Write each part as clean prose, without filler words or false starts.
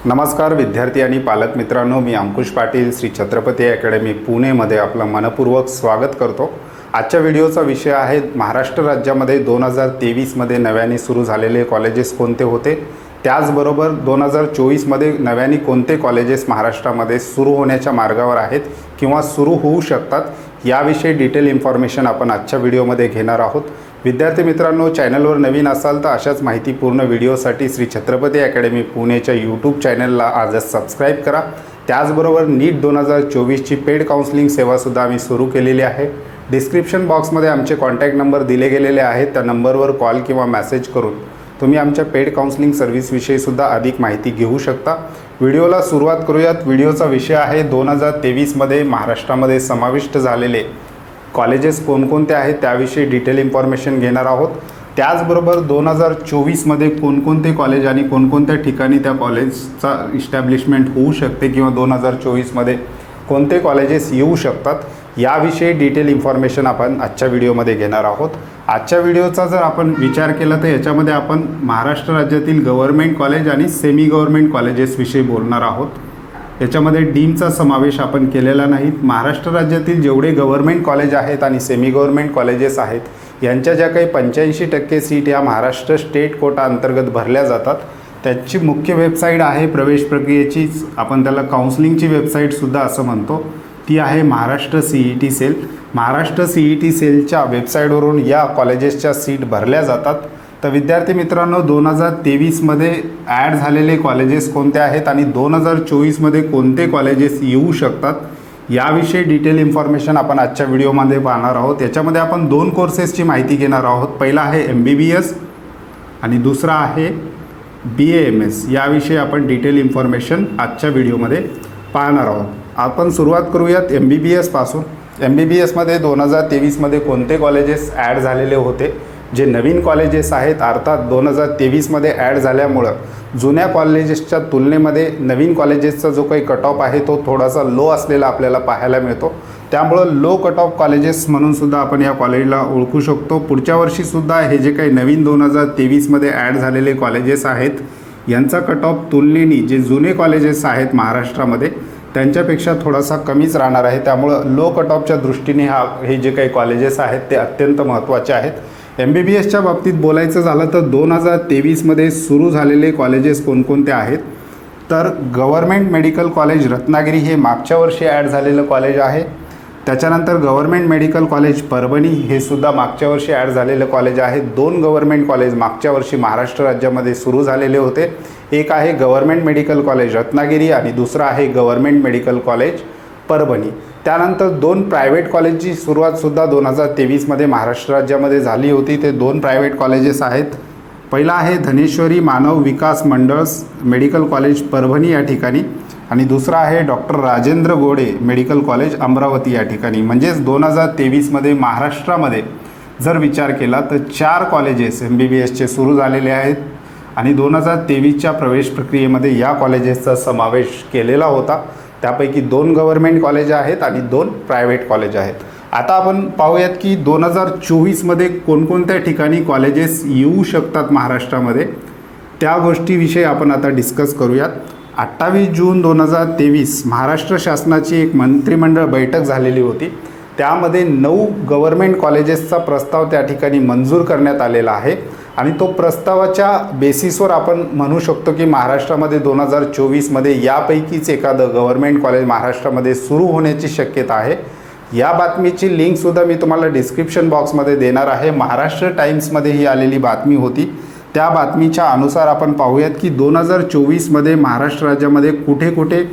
नमस्कार विद्यार्थी आणि पालक मित्रांनो, मी अंकुश पाटील श्री छत्रपती अकॅडमी पुणेमध्ये आपलं मनपूर्वक स्वागत करतो। आजच्या व्हिडिओचा विषय आहे महाराष्ट्र राज्यामध्ये 2023 मध्ये नव्याने सुरू झालेले कॉलेजेस कोणते होते, त्याचबरोबर 2024 मध्ये नव्याने कोणते कॉलेजेस महाराष्ट्रामध्ये सुरू होण्याच्या मार्गावर आहेत किंवा सुरू होऊ शकतात याविषयी डिटेल इन्फॉर्मेशन आपण आजच्या व्हिडिओमध्ये घेणार आहोत। विद्यार्थी मित्रांनो, चॅनलवर नवीन असाल तर अशाच माहितीपूर्ण व्हिडिओसाठी श्री छत्रपती अकॅडमी पुणेच्या यूट्यूब चॅनलला आजच सबस्क्राईब करा। त्याचबरोबर नीट 2024ची पेड काउन्सिलिंग सेवासुद्धा आम्ही सुरू केलेली आहे। डिस्क्रिप्शन बॉक्समध्ये आमचे कॉन्टॅक्ट नंबर दिले गेलेले आहेत, त्या नंबरवर कॉल किंवा मेसेज करून तुम्ही आमच्या पेड काउन्सिलिंग सर्व्हिसविषयी सुद्धा अधिक माहिती घेऊ शकता। व्हिडिओला सुरुवात करूयात। व्हिडिओचा विषय आहे 2023 मध्ये महाराष्ट्रामध्ये समाविष्ट झालेले कॉलेजेस कोणकोणते आहेत त्याविषयी डिटेल इन्फॉर्मेशन घेणार आहोत। त्याचबरोबर 2024 मध्ये कोणकोणते कॉलेज आणि कोणकोणत्या ठिकाणी त्या कॉलेजचा इस्टॅब्लिशमेंट होऊ शकते किंवा 2024 मध्ये कोणते कॉलेजेस येऊ शकतात याविषयी डिटेल इन्फॉर्मेशन आपण आजच्या व्हिडिओमध्ये घेणार आहोत। आजच्या व्हिडिओचा जर आपण विचार केला तर याच्यामध्ये आपण महाराष्ट्र राज्यातील गव्हर्नमेंट कॉलेज आणि सेमी गव्हर्नमेंट कॉलेजेसविषयी बोलणार आहोत। याच्यामध्ये डीमचा समावेश आपण केलेला नाही। महाराष्ट्र राज्यातील जेवढे गव्हर्नमेंट कॉलेज आहेत आणि सेमी गव्हर्नमेंट कॉलेजेस आहेत यांच्या ज्या काही 85% सीट या महाराष्ट्र स्टेट कोटा अंतर्गत भरल्या जातात, त्याची मुख्य वेबसाईट आहे प्रवेश प्रक्रियेचीच, आपण त्याला काउन्सिलिंगची वेबसाईटसुद्धा असं म्हणतो, ती आहे Maharashtra CET cell. Maharashtra CET सेलच्या वेबसाईटवरून या कॉलेजेसच्या सीट भरल्या जातात। तर विद्यार्थी मित्रांनो, 2023 मध्ये ॲड झालेले कॉलेजेस कोणते आहेत आणि 2024 मध्ये कोणते कॉलेजेस येऊ शकतात याविषयी डिटेल इन्फॉर्मेशन आपण आजच्या व्हिडिओमध्ये पाहणार आहोत। याच्यामध्ये आपण 2 कोर्सेसची माहिती घेणार आहोत। पहिला आहे MBBS आणि दुसरा आहे BAMS। याविषयी आपण डिटेल इन्फॉर्मेशन आजच्या व्हिडिओमध्ये पाहणार आहोत। आपण सुरुवात करूयात MBBS पासून। MBBS मध्ये 2023 मध्ये कोणते कॉलेजेस ॲड झालेले होते, जे नवीन कॉलेजेस आहेत, अर्थात 2023 मध्ये ॲड झाल्यामुळं जुन्या कॉलेजेसच्या तुलनेमध्ये नवीन कॉलेजेसचा जो काही कट ऑफ आहे तो थोडासा लो असलेला आपल्याला पाहायला मिळतो। त्यामुळं लो कट ऑफ कॉलेजेस म्हणून सुद्धा आपण या कॉलेजला ओळखू शकतो। पुढच्या वर्षीसुद्धा हे जे काही नवीन 2023 मध्ये ॲड झालेले कॉलेजेस आहेत यांचा कट ऑफ तुलनेने जे जुने कॉलेजेस आहेत महाराष्ट्रामध्ये त्यांच्यापेक्षा थोडासा कमीच राहणार आहे। त्यामुळं लो कट ऑफच्या दृष्टीने हे जे काही कॉलेजेस आहेत ते अत्यंत महत्त्वाचे आहेत। MBBSच्या बाबतीत बोलायचं झालं तर 2023 मध्ये सुरू झालेले कॉलेजेस कोणकोणते आहेत, तर गव्हर्नमेंट मेडिकल कॉलेज रत्नागिरी हे मागच्या वर्षी ॲड झालेलं कॉलेज आहे। त्याच्यानंतर गव्हर्नमेंट मेडिकल कॉलेज परभणी हे सुद्धा मागच्या वर्षी ॲड झालेलं कॉलेज आहे। 2 गव्हर्नमेंट कॉलेज मागच्या वर्षी महाराष्ट्र राज्यामध्ये सुरू झालेले होते। एक आहे गव्हर्नमेंट मेडिकल कॉलेज रत्नागिरी आणि दुसरं आहे गव्हर्नमेंट मेडिकल कॉलेज परभणी। त्यानंतर 2 प्रायव्हेट कॉलेजची सुरुवातसुद्धा 2023 मध्ये महाराष्ट्र राज्यामध्ये झाली होती। ते 2 प्रायव्हेट कॉलेजेस आहेत। पहिला आहे धनेश्वरी मानव विकास मंडळस मेडिकल कॉलेज परभणी या ठिकाणी आणि दुसरा आहे doctor Rajendra Gode medical college Amravati या ठिकाणी। म्हणजेच 2023 मध्ये महाराष्ट्रामध्ये जर विचार केला तर 4 कॉलेजेस MBBSचे सुरू झालेले आहेत आणि 2023च्या प्रवेश प्रक्रियेमध्ये या कॉलेजेसचा समावेश केलेला होता। त्यापैकी 2 गव्हर्नमेंट कॉलेज आहेत आणि 2 प्रायव्हेट कॉलेज आहेत। आता आपण पाहूयात की 2024 मध्ये कोणकोणत्या ठिकाणी कॉलेजेस येऊ शकतात महाराष्ट्रामध्ये, त्या गोष्टीविषयी आपण आता डिस्कस करूयात। 28 जून 2023 महाराष्ट्र शासनाची एक मंत्रिमंडळ बैठक झालेली होती। त्यामध्ये 9 गव्हर्नमेंट कॉलेजेसचा प्रस्ताव त्या ठिकाणी मंजूर करण्यात आलेला आहे आणि तो प्रस्तावाच्या बेसिसवर आपण म्हणू शकतो की महाराष्ट्रामध्ये 2024 मध्ये यापैकीच एखादं गव्हर्नमेंट कॉलेज महाराष्ट्रामध्ये सुरू होण्याची शक्यता आहे। या बातमीची लिंकसुद्धा मी तुम्हाला डिस्क्रिप्शन बॉक्समध्ये देणार आहे। महाराष्ट्र टाइम्समध्ये ही आलेली बातमी होती। त्या बातमीच्या अनुसार आपण पाहूयात की 2024 मध्ये महाराष्ट्र राज्यामध्ये कुठे कुठे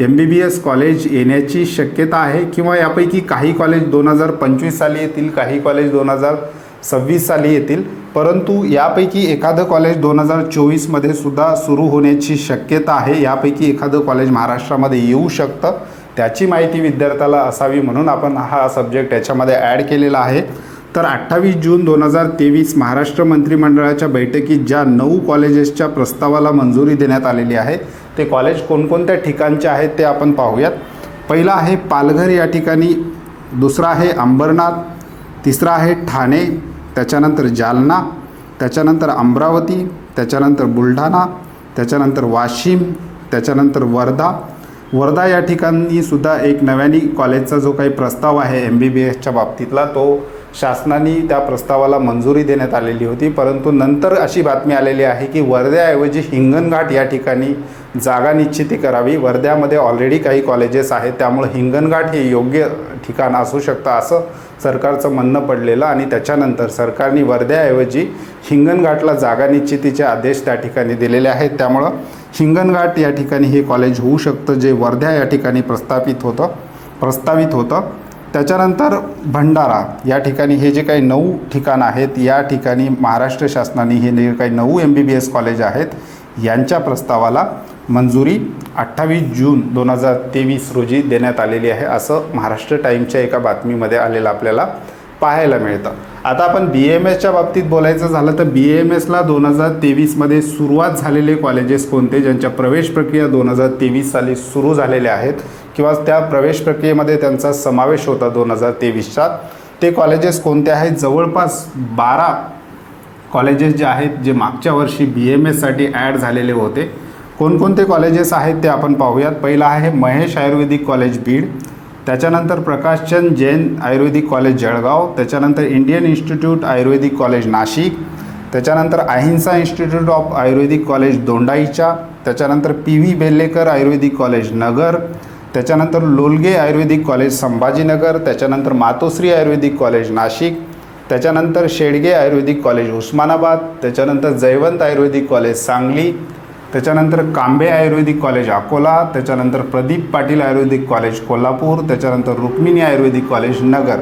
MBBS कॉलेज येण्याची शक्यता आहे किंवा यापैकी काही कॉलेज 2025 साली येतील, काही कॉलेज 2026 साली येतील, परंतु यापैकी एखादं कॉलेज 2024 मध्ये सुद्धा सुरू होण्याची शक्यता आहे। यापैकी एखादं कॉलेज महाराष्ट्रामध्ये येऊ शकतं, त्याची माहिती विद्यार्थ्याला असावी म्हणून आपण हा सब्जेक्ट याच्यामध्ये ॲड केलेला आहे। तर 28 जून 2023 महाराष्ट्र मंत्रिमंडळाच्या बैठकीत ज्या 9 कॉलेजेसच्या प्रस्तावाला मंजुरी देण्यात आलेली आहे ते कॉलेज कोणकोणत्या ठिकाणचे आहेत ते आपण पाहूयात। पहिला आहे पालघर या ठिकाणी, दुसरा आहे अंबरनाथ, तिसरा आहे ठाणे, त्याच्यानंतर जालना, त्याच्यानंतर अमरावती, त्याच्यानंतर बुलढाणा, त्याच्यानंतर वाशिम, त्याच्यानंतर वर्धा या ठिकाणी सुद्धा एक नव्याने कॉलेजचा जो काही प्रस्ताव आहे MBBSच्या बाबतीतला, तो शासनाने त्या प्रस्तावाला मंजुरी देण्यात आलेली होती. परंतु नंतर अशी बातमी आलेली आहे की वर्ध्याऐवजी हिंगणघाट या ठिकाणी जागा निश्चिती करावी. वर्ध्यामध्ये ऑलरेडी काही कॉलेजेस आहेत, त्यामुळे हिंगणघाट हे योग्य ठिकाण असू शकतं असं सरकारचं म्हणणं पडलेलं आणि त्याच्यानंतर सरकारने वर्ध्याऐवजी हिंगणघाटला जागा निश्चितीचे आदेश त्या ठिकाणी दिलेले आहेत. त्यामुळं हिंगणघाट या ठिकाणी हे कॉलेज होऊ शकतं, जे वर्धा या ठिकाणी प्रस्तावित होतं. त्याच्यानंतर भंडारा या ठिकाणी हे जे काही 9 ठिकाणं आहेत, या ठिकाणी महाराष्ट्र शासनाने हे जे काही 9 MBBS कॉलेज आहेत यांच्या प्रस्तावाला मंजुरी 28 जून 2023 रोजी देण्यात आलेली आहे, असं महाराष्ट्र टाईमच्या एका बातमीमध्ये आलेलं आपल्याला पाहायला मिळतं. आता आपण BAMSच्या बाबतीत बोलायचं झालं तर BAMSला 2023मध्ये सुरुवात झालेले कॉलेजेस कोणते, ज्यांच्या प्रवेश प्रक्रिया 2023 साली सुरू झालेल्या आहेत किंवा त्या प्रवेश प्रक्रियेमध्ये त्यांचा समावेश होता 2023चा, ते कॉलेजेस कोणते आहेत? जवळपास 12 कॉलेजेस जे आहेत जे मागच्या वर्षी BAMSसाठी ॲड झालेले होते. कोणकोणते कॉलेजेस आहेत ते आपण पाहूयात. पहिलं आहे महेश आयुर्वेदिक कॉलेज बीड, त्याच्यानंतर प्रकाशचंद जैन आयुर्वेदिक कॉलेज जळगाव, त्याच्यानंतर इंडियन इन्स्टिट्यूट आयुर्वेदिक कॉलेज नाशिक, त्याच्यानंतर अहिंसा institute of Ayurvedic college Dondaicha, त्याच्यानंतर PV बेल्लेकर आयुर्वेदिक कॉलेज नगर, त्याच्यानंतर लोलगे आयुर्वेदिक कॉलेज संभाजीनगर, त्याच्यानंतर मातोश्री आयुर्वेदिक कॉलेज नाशिक, त्याच्यानंतर शेडगे आयुर्वेदिक कॉलेज उस्मानाबाद, त्याच्यानंतर जयवंत आयुर्वेदिक कॉलेज सांगली, त्याच्यानंतर कांबे आयुर्वेदिक कॉलेज अकोला, त्याच्यानंतर प्रदीप पाटील आयुर्वेदिक कॉलेज कोल्हापूर, त्याच्यानंतर रुक्मिणी आयुर्वेदिक कॉलेज नगर.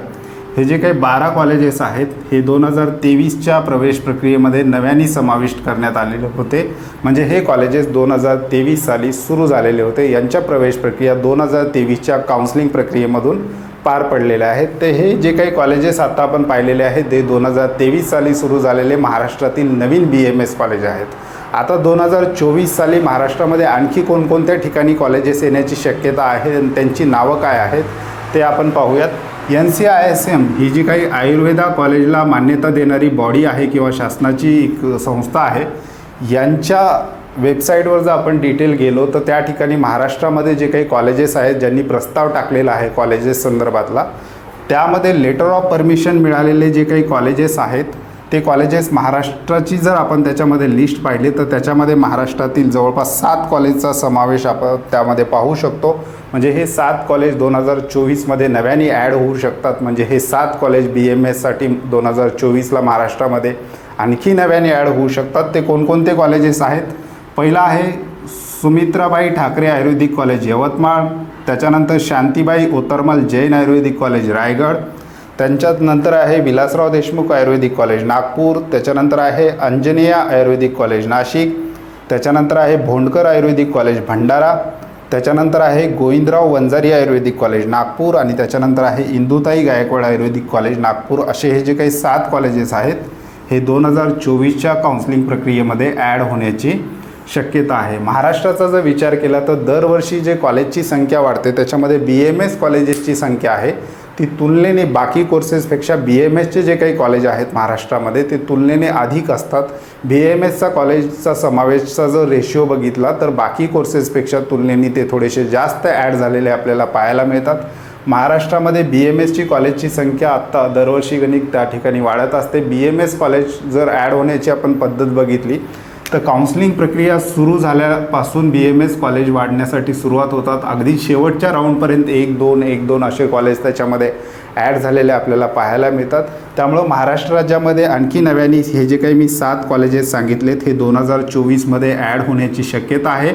हे जे काही 12 कॉलेजेस आहेत हे 2023च्या प्रवेश प्रक्रियेमध्ये नव्याने समाविष्ट करण्यात आलेले होते. म्हणजे हे कॉलेजेस 2023 साली सुरू झालेले होते. यांच्या प्रवेश प्रक्रिया 2023च्या काउन्सिलिंग प्रक्रियेमधून पार पडलेले आहेत. ते हे जे काही कॉलेजेस आता आपण पाहिलेले आहेत ते 2023 साली सुरू झालेले महाराष्ट्रातील नवीन BAMS कॉलेज आहेत. आता 2024 साली महाराष्ट्रामध्ये आणखी कोणकोणत्या ठिकाणी कॉलेजेस येण्याची शक्यता आहे आणि त्यांची नावं काय आहेत ते आपण पाहूयात. NCISM ही जी काही आयुर्वेदा कॉलेजला मान्यता देणारी बॉडी आहे किंवा शासनाची एक संस्था आहे, यांच्या वेबसाईटवर जर आपण डिटेल गेलो तर त्या ठिकाणी महाराष्ट्रामध्ये जे काही कॉलेजेस आहेत ज्यांनी प्रस्ताव टाकलेला आहे कॉलेजेस संदर्भातला, त्यामध्ये लेटर ऑफ परमिशन मिळालेले जे काही कॉलेजेस आहेत ते कॉलेजेस महाराष्ट्राची जर आपण त्याच्यामध्ये लिस्ट पाहिली तर त्याच्यामध्ये महाराष्ट्रातील जवळपास 7 कॉलेजचा समावेश आपण त्यामध्ये पाहू शकतो. म्हणजे हे 7 कॉलेज 2024मध्ये नव्याने ॲड होऊ शकतात. म्हणजे हे 7 कॉलेज BAMSसाठी 2024ला महाराष्ट्रामध्ये आणखी नव्याने ॲड होऊ शकतात. ते कोणकोणते कॉलेजेस आहेत? पहिला आहे सुमित्राबाई ठाकरे आयुर्वेदिक कॉलेज यवतमाळ, त्याच्यानंतर शांतीबाई ओतरमल जैन आयुर्वेदिक कॉलेज रायगड, त्यांच्यात नंतर आहे विलासराव देशमुख आयुर्वेदिक कॉलेज नागपूर, त्याच्यानंतर आहे अंजनेया आयुर्वेदिक कॉलेज नाशिक, त्याच्यानंतर आहे भोंडकर आयुर्वेदिक कॉलेज भंडारा, त्याच्यानंतर आहे गोविंदराव वंजारी आयुर्वेदिक कॉलेज नागपूर आणि त्याच्यानंतर आहे इंदुताई गायकवाड आयुर्वेदिक कॉलेज नागपूर. असे हे जे काही 7 कॉलेजेस आहेत हे 2024च्या काउन्सिलिंग प्रक्रियेमध्ये ॲड होण्याची शक्यता आहे. महाराष्ट्राचा जर विचार केला तर दरवर्षी जे कॉलेजची संख्या वाढते त्याच्यामध्ये BAMS कॉलेजेसची संख्या आहे ती तुलनेने बाकी कोर्सेसपेक्षा BAMSचे जे काही कॉलेज आहेत महाराष्ट्रामध्ये ते तुलनेने अधिक असतात. BAMSचा कॉलेजचा समावेशचा जर रेशिओ बघितला तर बाकी कोर्सेसपेक्षा तुलनेने ते थोडेसे जास्त ॲड झालेले आपल्याला पाहायला मिळतात. महाराष्ट्रामध्ये BAMSची कॉलेजची संख्या आत्ता दरवर्षी गणिक त्या ठिकाणी वाढत असते. BAMS कॉलेज जर ॲड होण्याची आपण पद्धत बघितली तर काउन्सिलिंग प्रक्रिया सुरू झाल्यापासून BAMS कॉलेज वाढण्यासाठी सुरुवात होतात. अगदी शेवटच्या राऊंडपर्यंत 1-2 असे कॉलेज त्याच्यामध्ये ॲड झालेले आपल्याला पाहायला मिळतात. त्यामुळं महाराष्ट्र राज्यामध्ये आणखी नव्याने हे जे काही मी 7 कॉलेजेस सांगितलेत हे 2024मध्ये ॲड होण्याची शक्यता आहे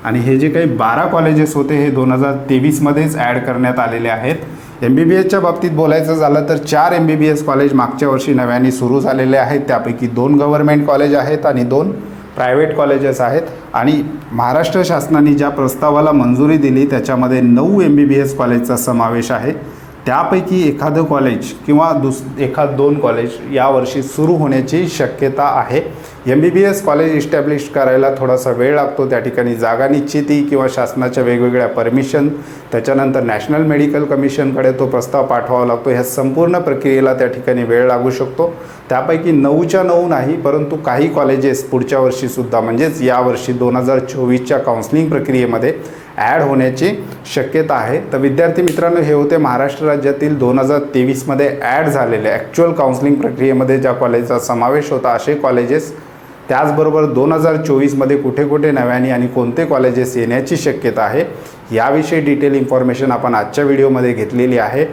आणि हे जे काही 12 कॉलेजेस होते हे 2023मध्येच ॲड करण्यात आलेले आहेत. MBBSच्या बाबतीत बोलायचं झालं तर 4 MBBS कॉलेज मागच्या वर्षी नव्याने सुरू झालेले आहेत. त्यापैकी 2 गव्हर्नमेंट कॉलेज आहेत आणि 2 प्रायव्हेट कॉलेजेस आहेत. आणि महाराष्ट्र शासनाने ज्या प्रस्तावाला मंजुरी दिली त्याच्यामध्ये 9 MBBS कॉलेजचा समावेश आहे. त्यापैकी एखादं कॉलेज किंवा एखाद दोन कॉलेज यावर्षी सुरू होण्याची शक्यता आहे. MBBS कॉलेज इस्टॅब्लिश करायला थोडासा वेळ लागतो. त्या ठिकाणी जागा निश्चिती किंवा शासनाच्या वेगवेगळ्या परमिशन, त्याच्यानंतर नॅशनल मेडिकल कमिशनकडे तो प्रस्ताव पाठवावा लागतो. ह्या संपूर्ण प्रक्रियेला त्या ठिकाणी वेळ लागू शकतो. त्यापैकी 9च्या 9 नाही, परंतु काही कॉलेजेस पुढच्या वर्षीसुद्धा म्हणजेच यावर्षी 2024च्या काउन्सिलिंग प्रक्रियेमध्ये ॲड होण्याची शक्यता आहे. तर विद्यार्थी मित्रांनो, हे होते महाराष्ट्र राज्यातील 2023मध्ये ॲड झालेले ॲक्च्युअल काउन्सिलिंग प्रक्रियेमध्ये ज्या कॉलेजचा समावेश होता असे कॉलेजेस. त्याचबरोबर 2024मध्ये कुठे कुठे नव्याने आणि कोणते कॉलेजेस येण्याची शक्यता आहे याविषयी डिटेल इन्फॉर्मेशन आपण आजच्या व्हिडिओमध्ये घेतलेली आहे.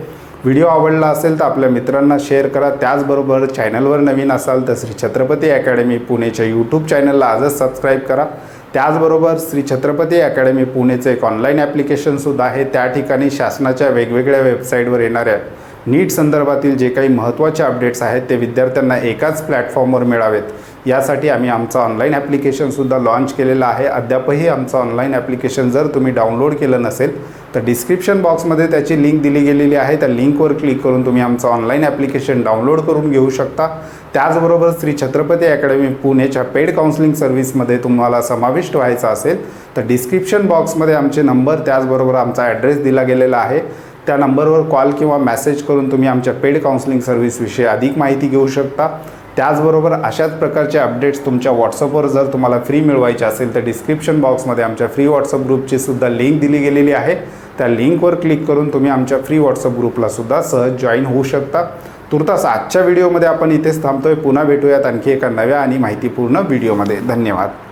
व्हिडिओ आवडला असेल तर आपल्या मित्रांना शेअर करा. त्याचबरोबर चॅनलवर नवीन असाल तर श्री छत्रपती अकॅडमी पुणेच्या यूट्यूब चॅनलला आजच सबस्क्राईब करा. त्याचबरोबर श्री छत्रपती अकॅडमी पुणेचं एक ऑनलाईन ॲप्लिकेशनसुद्धा आहे. त्या ठिकाणी शासनाच्या वेगवेगळ्या वेबसाईटवर येणाऱ्या नीट संदर्भातील जे काही महत्त्वाचे अपडेट्स आहेत ते विद्यार्थ्यांना एकाच प्लॅटफॉर्मवर मिळावेत यासाठी आम्ही आमचं ऑनलाईन ॲप्लिकेशनसुद्धा लॉन्च केलेलं आहे. अद्यापही आमचं ऑनलाईन ॲप्लिकेशन जर तुम्ही डाउनलोड केलं नसेल तर डिस्क्रिप्शन बॉक्समध्ये त्याची लिंक दिली गेलेली आहे. त्या लिंकवर क्लिक करून तुम्ही आमचं ऑनलाईन ॲप्लिकेशन डाउनलोड करून घेऊ शकता. त्याचबरोबर श्री छत्रपती अकॅडमी पुणेच्या पेड काउन्सिलिंग सर्व्हिसमध्ये तुम्हाला समाविष्ट व्हायचं असेल तर डिस्क्रिप्शन बॉक्समध्ये आमचे नंबर त्याचबरोबर आमचा ॲड्रेस दिला गेलेला आहे. त्या नंबरवर कॉल किंवा मेसेज करून तुम्ही आमच्या पेड काउन्सिलिंग सर्व्हिसविषयी अधिक माहिती घेऊ शकता. त्याचबरोबर अशाच प्रकारचे अपडेट्स तुमच्या व्हॉट्सअपवर जर तुम्हाला फ्री मिळवायचे असेल तर डिस्क्रिप्शन बॉक्समध्ये आमच्या फ्री व्हॉट्सअप ग्रुपची सुद्धा लिंक दिली गेलेली आहे. त्या लिंकवर क्लिक करून तुम्ही आमच्या फ्री व्हॉट्सअप ग्रुपला सुद्धा सहज जॉईन होऊ शकता. तुर्तास आजच्या व्हिडिओमध्ये आपण इथेच थांबतोय. पुन्हा भेटूयात आणखी एका नव्या आणि माहितीपूर्ण व्हिडिओमध्ये. धन्यवाद.